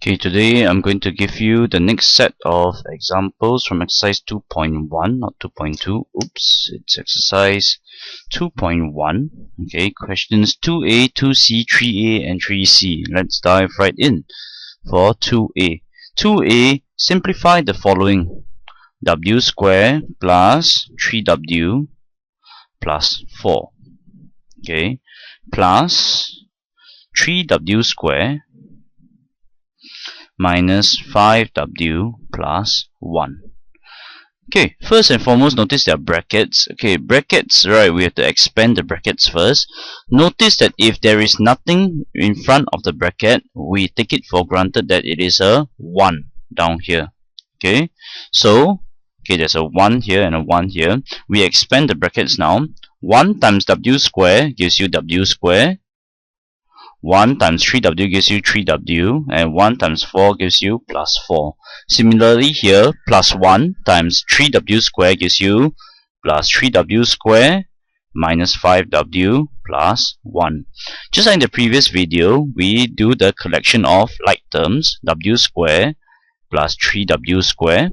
Okay, today I'm going to give you the next set of examples from exercise 2.1, not 2.2. Oops, it's exercise 2.1. Okay, questions 2a, 2c, 3a, and 3c. Let's dive right in. For 2a. 2a, simplify the following. W squared plus 3w plus 4. Okay, plus 3w squared minus 5w plus 1. Okay, first and foremost, notice there are brackets. Okay, brackets, right, we have to expand the brackets first. Notice that if there is nothing in front of the bracket, we take it for granted that it is a 1 down here. Okay, so, okay, there's a 1 here and a 1 here. We expand the brackets now. 1 times w squared gives you w squared. 1 times 3w gives you 3w, and 1 times 4 gives you plus 4. Similarly here, plus 1 times 3w squared gives you plus 3w squared minus 5w plus 1. Just like in the previous video, we do the collection of like terms, w squared plus 3w squared,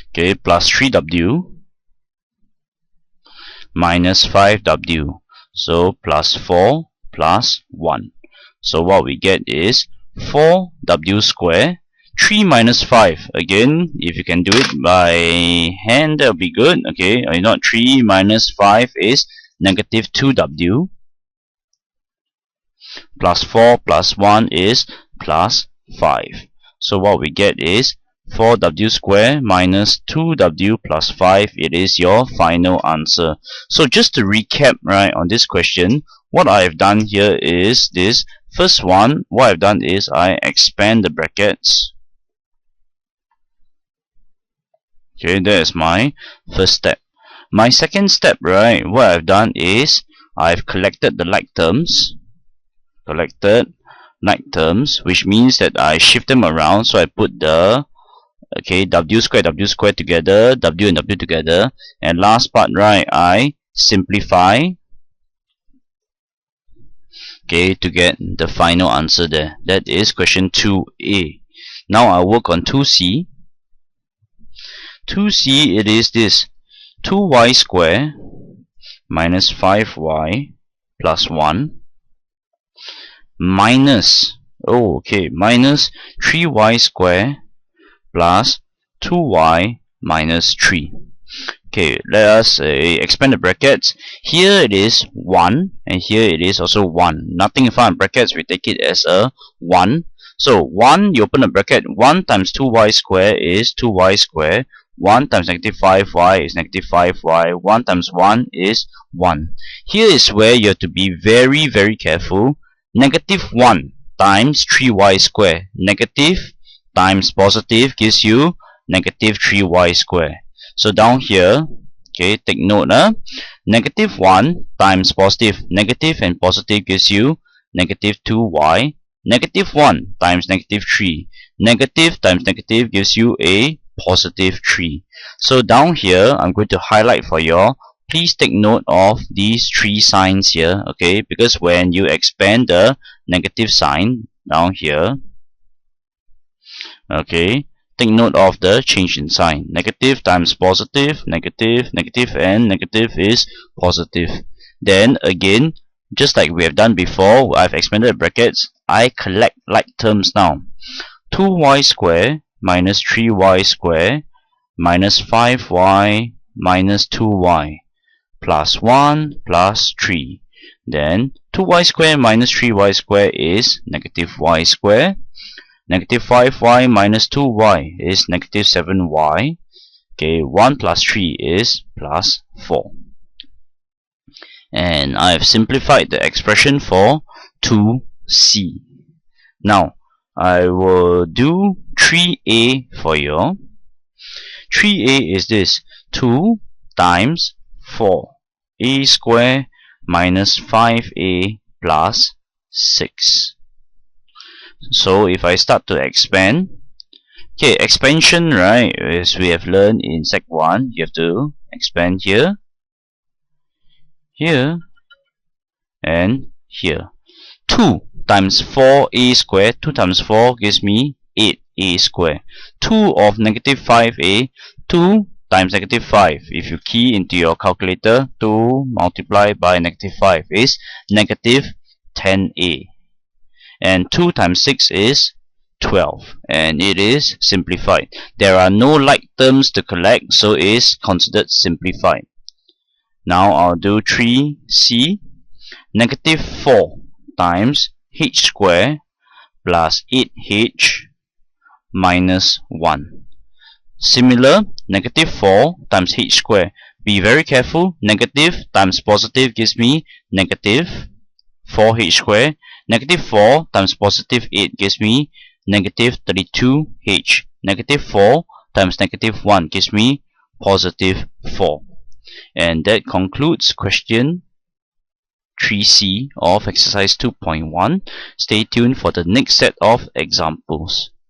okay, plus 3w minus 5w, so plus 4 plus 1. So what we get is 4w squared. 3 minus 5. Again, if you can do it by hand, that will be good. Okay, or not, 3 minus 5 is negative 2w. Plus 4 plus 1 is plus 5. So what we get is 4w squared minus 2w plus 5. It is your final answer. So just to recap, right, on this question, what I've done here is this. First one, what I've done is I expand the brackets. Okay, that is my first step. My second step, right, what I've done is I've collected the like terms. Collected like terms, which means that I shift them around. So I put the w squared together, w and w together, and last part, right, I simplify, okay, to get the final answer there. That is question 2a. Now I'll work on 2c. 2c, it is this 2y squared minus 5y plus 1 minus, minus 3y squared plus 2y minus 3. Okay, let us expand the brackets. Here it is 1, and here it is also 1. Nothing in front of brackets, we take it as a 1. So 1, you open a bracket, 1 times 2y squared is 2y squared. 1 times negative 5y is negative 5y. 1 times 1 is 1. Here is where you have to be very, very careful. Negative 1 times 3y squared. Negative times positive gives you negative 3y squared. So down here, okay, take note, negative 1 times positive. Negative and positive gives you negative 2y. Negative 1 times negative 3. Negative times negative gives you a positive 3. So down here, I'm going to highlight for you all. Please take note of these 3 signs here, okay, because when you expand the negative sign down here, okay, take note of the change in sign. Negative times positive, negative, negative, and negative is positive. Then again, just like we have done before, I've expanded the brackets. I collect like terms now. 2y squared minus 3y squared minus 5y minus 2y plus 1 plus 3. Then 2y squared minus 3y squared is negative y squared. Negative 5y minus 2y is negative 7y. Okay, 1 plus 3 is plus 4. And I have simplified the expression for 2c. Now, I will do 3a for you. 3a is this. 2 times 4a squared minus 5a plus 6. So if I start to expand, okay, expansion, right, as we have learned in Sec 1, you have to expand here, here, and here. 2 times 4a squared. 2 times 4 gives me 8a squared. 2 of negative 5a, 2 times negative 5. If you key into your calculator, 2 multiplied by negative 5 is negative 10a. And 2 times 6 is 12. And it is simplified. There are no like terms to collect, so it is considered simplified. Now I'll do 3c. Negative 4 times h squared plus 8h minus 1. Similar, negative 4 times h squared. Be very careful. Negative times positive gives me negative 4h squared. Negative 4 times positive 8 gives me negative 32h. Negative 4 times negative 1 gives me positive 4. And that concludes question 3c of exercise 2.1. Stay tuned for the next set of examples.